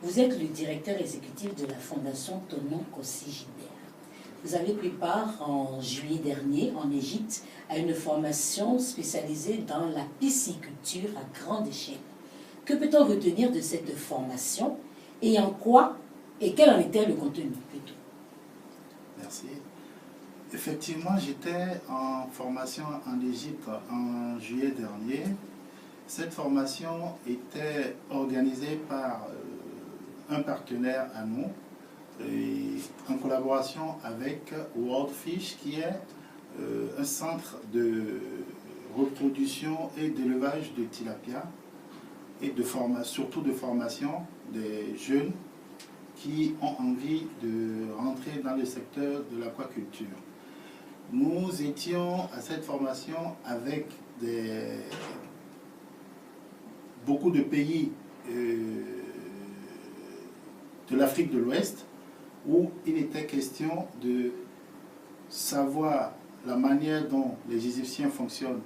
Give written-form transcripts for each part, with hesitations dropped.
Vous êtes le directeur exécutif de la Fondation Tonon Kossi Gilbert. Vous avez pris part en juillet dernier en Égypte à une formation spécialisée dans la pisciculture à grande échelle. Que peut-on retenir de cette formation et en quoi et quel en était le contenu plutôt? Merci. Effectivement, j'étais en formation en Égypte en juillet dernier. Cette formation était organisée par un partenaire à nous, et en collaboration avec WorldFish, qui est un centre de reproduction et d'élevage de tilapia, et surtout de formation des jeunes qui ont envie de rentrer dans le secteur de l'aquaculture. Nous étions à cette formation avec beaucoup de pays de l'Afrique de l'Ouest, où il était question de savoir la manière dont les Égyptiens fonctionnent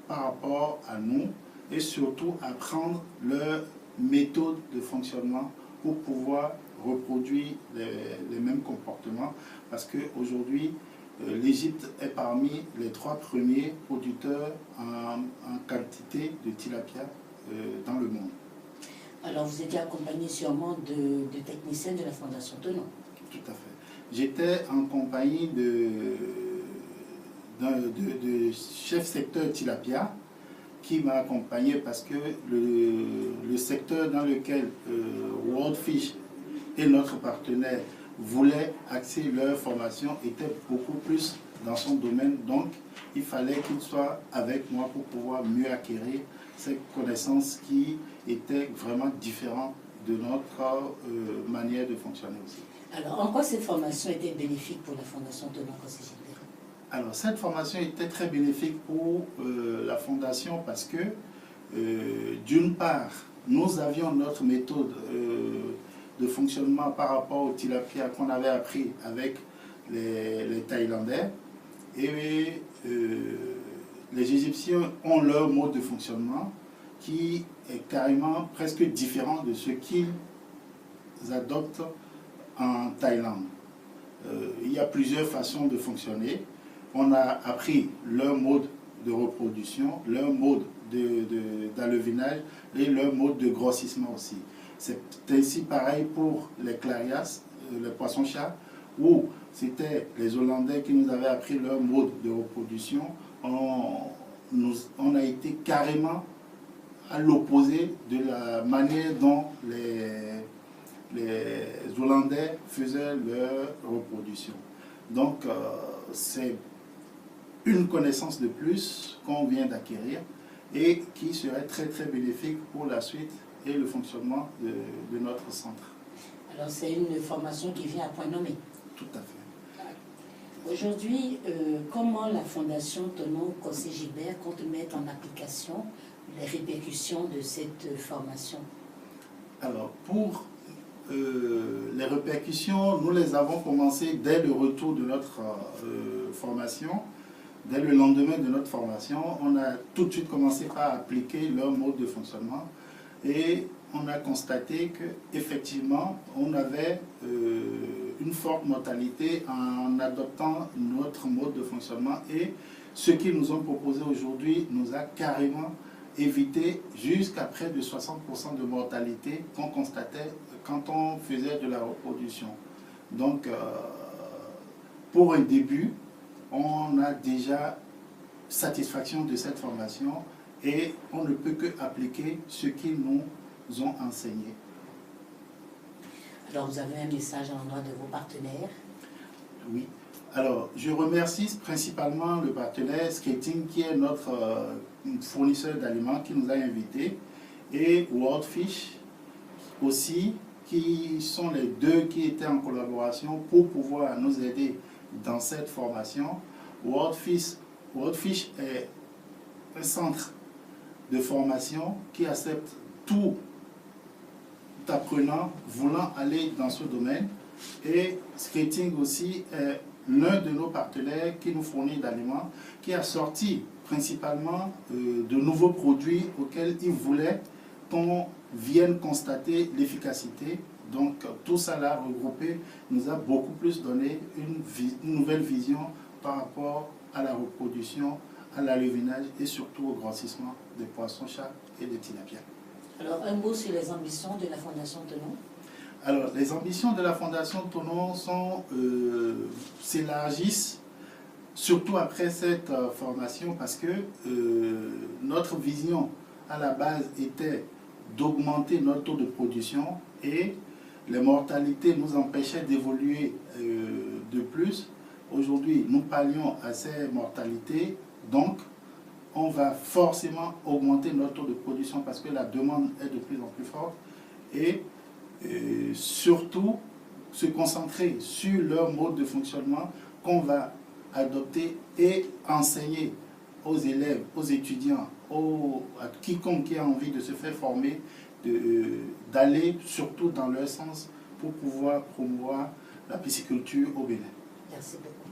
par rapport à nous, et surtout apprendre leur méthode de fonctionnement pour pouvoir reproduire les mêmes comportements, parce qu'aujourd'hui, l'Égypte est parmi les 3 premiers producteurs en quantité de tilapia dans le monde. Alors vous étiez accompagné sûrement de techniciens de la Fondation Tonon. Tout à fait. J'étais en compagnie de chef secteur tilapia qui m'a accompagné parce que le secteur dans lequel WorldFish et notre partenaire voulaient axer leur formation était beaucoup plus dans son domaine. Donc, il fallait qu'il soit avec moi pour pouvoir mieux acquérir ces connaissances qui étaient vraiment différentes de notre manière de fonctionner aussi. Alors, en quoi cette formation était bénéfique pour la Fondation Tonon Kossi Gilbert? Alors, cette formation était très bénéfique pour la Fondation parce que, d'une part, nous avions notre méthode de fonctionnement par rapport au tilapia qu'on avait appris avec les Thaïlandais. Et les Égyptiens ont leur mode de fonctionnement qui est carrément presque différent de ce qu'ils adoptent en Thaïlande. Il y a plusieurs façons de fonctionner. On a appris leur mode de reproduction, leur mode d'alevinage et leur mode de grossissement aussi. C'est ainsi pareil pour les clarias, les poissons-chats, où c'était les Hollandais qui nous avaient appris leur mode de reproduction. On a été carrément à l'opposé de la manière dont les Hollandais faisaient leur reproduction. Donc, c'est une connaissance de plus qu'on vient d'acquérir et qui serait très très bénéfique pour la suite et le fonctionnement de notre centre. Alors, c'est une formation qui vient à point nommé. Tout à fait. Aujourd'hui, comment la Fondation Tonon Kossi Gilbert compte mettre en application les répercussions de cette formation? Alors, pour les répercussions, nous les avons commencées dès le retour de notre formation. Dès le lendemain de notre formation, on a tout de suite commencé par appliquer leur mode de fonctionnement et on a constaté qu'effectivement, on avait une forte mortalité en adoptant notre mode de fonctionnement, et ce qu'ils nous ont proposé aujourd'hui nous a carrément évité jusqu'à près de 60% de mortalité qu'on constatait quand on faisait de la reproduction. Donc, pour un début, on a déjà satisfaction de cette formation et on ne peut que appliquer ce qu'ils nous ont enseigné. Alors, vous avez un message à l'endroit de vos partenaires? Oui. Alors, je remercie principalement le partenaire Skating, qui est notre fournisseur d'aliments, qui nous a invités, et WorldFish aussi, qui sont les deux qui étaient en collaboration pour pouvoir nous aider dans cette formation. WorldFish est un centre de formation qui accepte tout apprenant voulant aller dans ce domaine, et Skating aussi est l'un de nos partenaires qui nous fournit d'aliments, qui a sorti principalement de nouveaux produits auxquels il voulait qu'on viennent constater l'efficacité. Donc tout ça là regroupé nous a beaucoup plus donné une nouvelle vision par rapport à la reproduction, à l'alevinage et surtout au grossissement des poissons-chats et des tilapias. Alors, un mot sur les ambitions de la Fondation Thonon. Alors, les ambitions de la Fondation Thonon s'élargissent, surtout après cette formation, parce que notre vision à la base était d'augmenter notre taux de production et les mortalités nous empêchaient d'évoluer de plus. Aujourd'hui, nous pallions à ces mortalités, donc on va forcément augmenter notre taux de production parce que la demande est de plus en plus forte et surtout se concentrer sur leur mode de fonctionnement qu'on va adopter et enseigner aux élèves, aux étudiants, à quiconque qui a envie de se faire former, d'aller surtout dans leur sens pour pouvoir promouvoir la pisciculture au Bénin. Merci beaucoup.